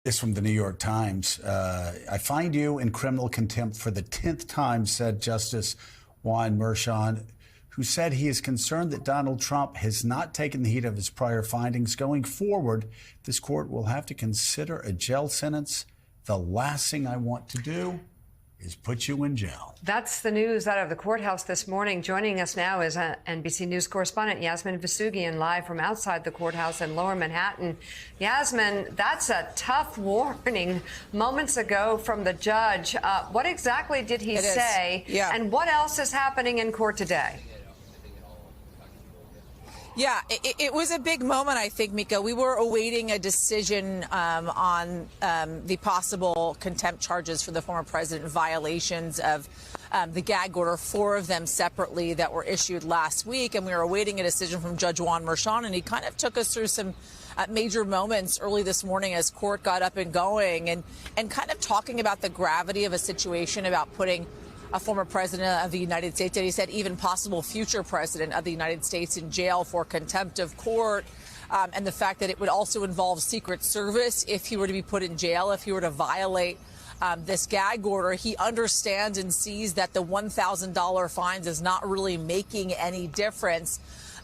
This from the New York Times. I find you in criminal contempt for the 10th time, said Justice Juan Merchan, who said he is concerned that Donald Trump has not taken the heat of his prior findings. Going forward, this court will have to consider a jail sentence. The last thing I want to do is put you in jail. That's the news out of the courthouse this morning. Joining us now is NBC News correspondent Yasmin Vasugian, live from outside the courthouse in Lower Manhattan. Yasmin, that's a tough warning moments ago from the judge. What exactly did he say? Yeah. And what else is happening in court today? Yeah, it was a big moment, I think, Mika. We were awaiting a decision on the possible contempt charges for the former president, violations of the gag order, 4 of them separately that were issued last week. And we were awaiting a decision from Judge Juan Merchan, and he kind of took us through some major moments early this morning as court got up and going and kind of talking about the gravity of a situation, about putting a former president of the United States, and he said even possible future president of the United States, in jail for contempt of court, and the fact that it would also involve Secret Service if he were to be put in jail, if he were to violate this gag order. He understands and sees that the $1,000 fines is not really making any difference,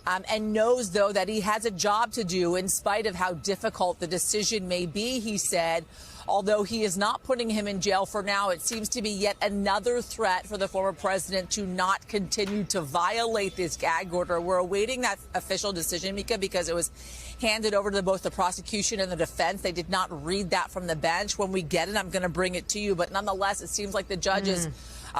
and knows, though, that he has a job to do in spite of how difficult the decision may be, he said. Although he is not putting him in jail for now, it seems to be yet another threat for the former president to not continue to violate this gag order. We're awaiting that official decision, Mika, because it was handed over to both the prosecution and the defense. They did not read that from the bench. When we get it, I'm going to bring it to you. But nonetheless, it seems like the judge is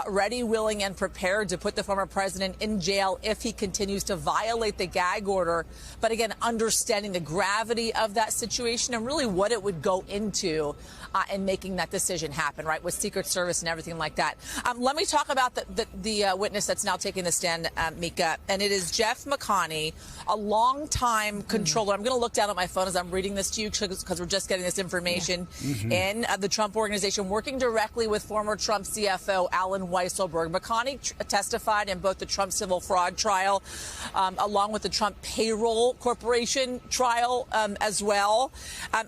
ready, willing, and prepared to put the former president in jail if he continues to violate the gag order. But again, understanding the gravity of that situation and really what it would go into in making that decision happen, right, with Secret Service and everything like that. Let me talk about the witness that's now taking the stand, Mika, and it is Jeff McConney, a longtime controller. I'm going to look down at my phone as I'm reading this to you because we're just getting this information in the Trump Organization, working directly with former Trump CFO Alan Weisselberg. McConney testified in both the Trump civil fraud trial along with the Trump payroll corporation trial as well.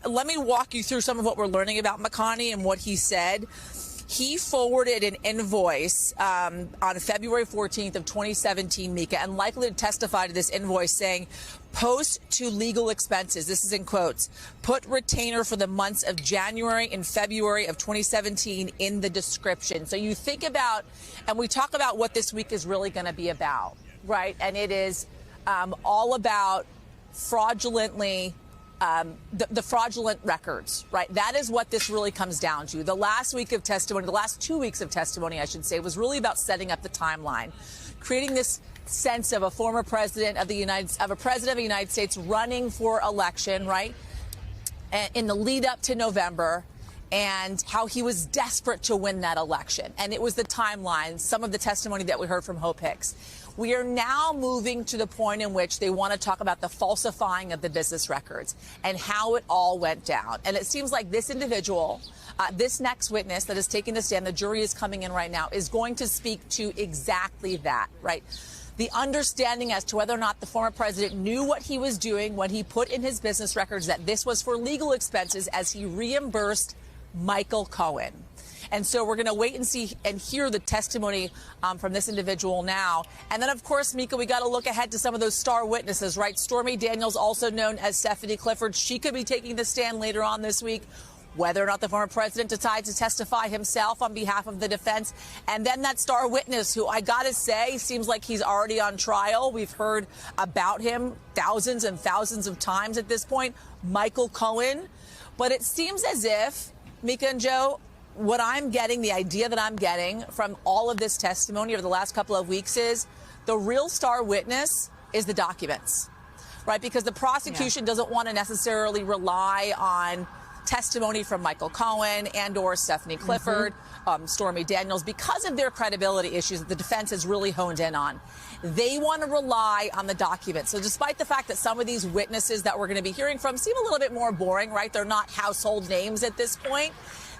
Let me walk you through some of what we're learning about McConney and what he said. He forwarded an invoice on February 14th of 2017, Mika, and likely to testify to this invoice saying, post to legal expenses. This is in quotes. Put retainer for the months of January and February of 2017 in the description. So you think about, and we talk about what this week is really going to be about, right? And it is all about fraudulently the fraudulent records, right? That is what this really comes down to. The last week of testimony, the last 2 weeks of testimony, I should say, was really about setting up the timeline, creating this sense of a former president of the United States running for election, right? In the lead up to November, and how he was desperate to win that election. And it was the timeline, some of the testimony that we heard from Hope Hicks. We are now moving to the point in which they want to talk about the falsifying of the business records and how it all went down. And it seems like this individual, this next witness that is taking the stand, the jury is coming in right now, is going to speak to exactly that, right? The understanding as to whether or not the former president knew what he was doing when he put in his business records that this was for legal expenses as he reimbursed Michael Cohen. And so we're going to wait and see and hear the testimony from this individual now. And then, of course, Mika, we got to look ahead to some of those star witnesses, right? Stormy Daniels, also known as Stephanie Clifford. She could be taking the stand later on this week, whether or not the former president decides to testify himself on behalf of the defense. And then that star witness, who I got to say seems like he's already on trial. We've heard about him thousands and thousands of times at this point, Michael Cohen. But it seems as if, Mika and Joe, what I'm getting, the idea that I'm getting from all of this testimony over the last couple of weeks is the real star witness is the documents, right? Because the prosecution doesn't want to necessarily rely on testimony from Michael Cohen and or Stephanie Clifford, Stormy Daniels, because of their credibility issues that the defense has really honed in on. They want to rely on the documents. So despite the fact that some of these witnesses that we're going to be hearing from seem a little bit more boring, right? They're not household names at this point.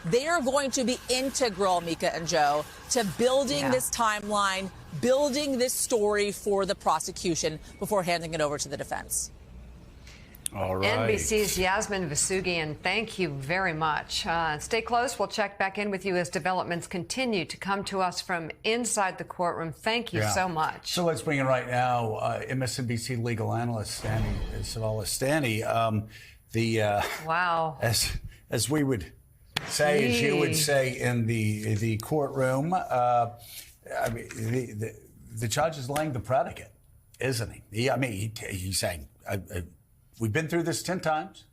They are going to be integral, Mika and Joe, to building this timeline, building this story for the prosecution before handing it over to the defense. All right. NBC's Yasmin Vasugian, thank you very much. Stay close. We'll check back in with you as developments continue to come to us from inside the courtroom. Thank you so much. So let's bring in right now MSNBC legal analyst Stani Savala. Stani, wow. As we would say, as you would say in the courtroom, I mean, the judge is laying the predicate, isn't he? He's saying, we've been through this 10 times.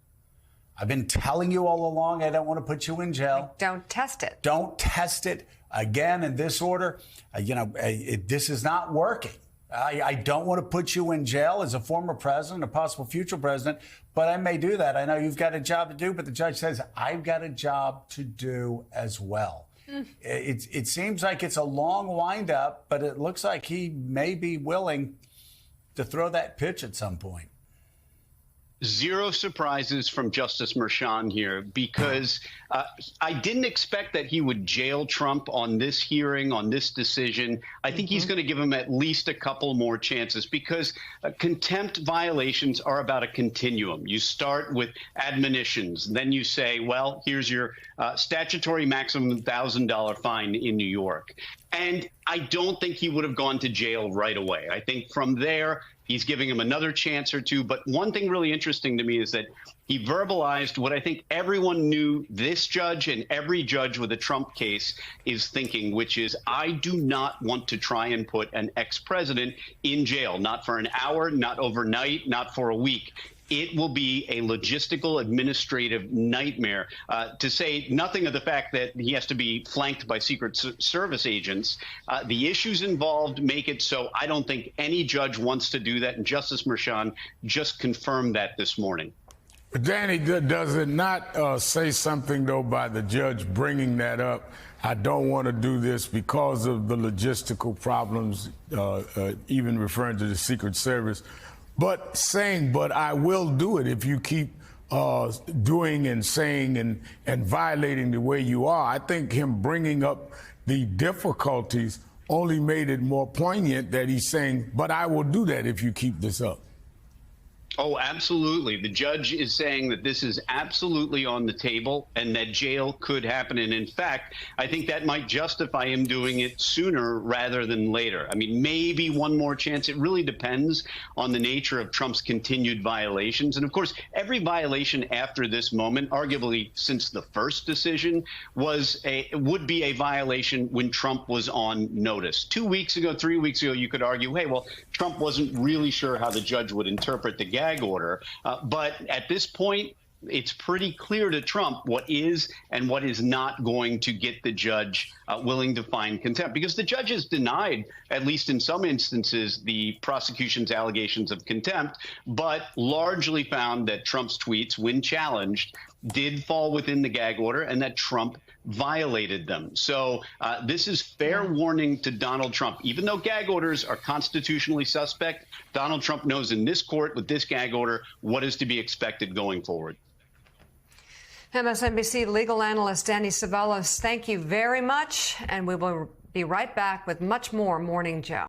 I've been telling you all along I don't want to put you in jail. Don't test it. Don't test it again in this order. This is not working. I don't want to put you in jail as a former president, a possible future president, but I may do that. I know you've got a job to do, but the judge says, I've got a job to do as well. It seems like it's a long windup, but it looks like he may be willing to throw that pitch at some point. Zero surprises from Justice Merchan here, because I didn't expect that he would jail Trump on this hearing, on this decision. I think he's going to give him at least a couple more chances, because contempt violations are about a continuum. You start with admonitions, then you say, well, here's your statutory maximum $1,000 fine in New York. And I don't think he would have gone to jail right away. I think from there, he's giving him another chance or two. But one thing really interesting to me is that he verbalized what I think everyone knew this judge and every judge with a Trump case is thinking, which is, I do not want to try and put an ex-president in jail, not for an hour, not overnight, not for a week. It will be a logistical, administrative nightmare, to say nothing of the fact that he has to be flanked by Secret Service agents. The issues involved make it so I don't think any judge wants to do that. And Justice Merchan just confirmed that this morning. But Danny, does it not say something, though, by the judge bringing that up? I don't want to do this because of the logistical problems, even referring to the Secret Service. But saying, but I will do it if you keep doing and saying and violating the way you are. I think him bringing up the difficulties only made it more poignant that he's saying, but I will do that if you keep this up. Oh, absolutely. The judge is saying that this is absolutely on the table and that jail could happen. And in fact, I think that might justify him doing it sooner rather than later. I mean, maybe one more chance. It really depends on the nature of Trump's continued violations. And of course, every violation after this moment, arguably since the first decision, would be a violation when Trump was on notice. 2 weeks ago, 3 weeks ago, you could argue, hey, well, Trump wasn't really sure how the judge would interpret the gag order. But at this point, it's pretty clear to Trump what is and what is not going to get the judge willing to find contempt, because the judge has denied, at least in some instances, the prosecution's allegations of contempt, but largely found that Trump's tweets, when challenged, did fall within the gag order and that Trump violated them. So this is fair warning to Donald Trump. Even though gag orders are constitutionally suspect, Donald Trump knows in this court with this gag order what is to be expected going forward. MSNBC legal analyst Stani Savala, thank you very much. And we will be right back with much more Morning Joe.